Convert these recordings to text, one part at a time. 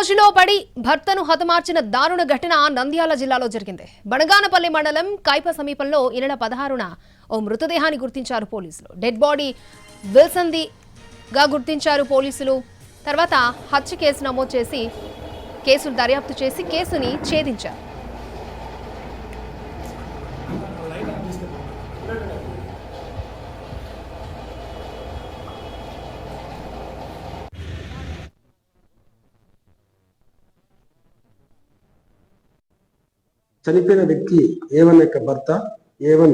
మోజులో పడి భర్తను హతమార్చిన దారుణ ఘటన నంద్యాల జిల్లాలో జరిగింది. బణగానపల్లి మండలం కైప సమీపంలో ఈ నెల 16న ఓ మృతదేహాన్ని గుర్తించారు పోలీసులు. డెడ్ బాడీ విల్సన్దిగా గుర్తించారు పోలీసులు. తర్వాత హత్య కేసు నమోదు చేసి కేసును దర్యాప్తు చేసి కేసుని ఛేదించారు. చనిపోయిన వ్యక్తి ఏవన్ యొక్క భర్త ఏవన్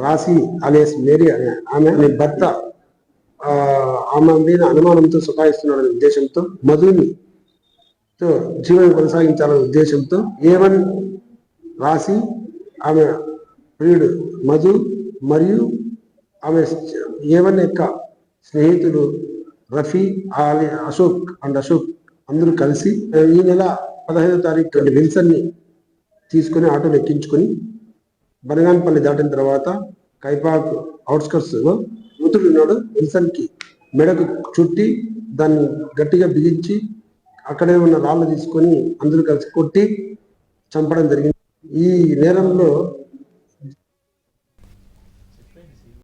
రాసి అలియాస్ మేరీ ఆమె భర్త ఆమె మీద అనుమానంతో సతాయిస్తున్నాడనే ఉద్దేశంతో మధుని జీవనం కొనసాగించాలనే ఉద్దేశంతో ఏవన్ రాసి ఆమె ప్రియుడు మధు మరియు ఆమె ఏవన్ యొక్క స్నేహితులు రఫీ అశోక్ అందరూ కలిసి ఈ నెల 15వ తారీఖు విల్సన్ ని తీసుకుని ఆటోలు ఎక్కించుకొని బనగానపల్లి దాటిన తర్వాత కైపాక్ అవుట్స్కర్ట్స్ లో మృతుడు ఉన్నాడు. విల్సన్ కి మెడకు చుట్టి దాన్ని గట్టిగా బిగించి అక్కడే ఉన్న రాళ్ళు తీసుకొని అందరూ కలిసి కొట్టి చంపడం జరిగింది. ఈ నేరంలో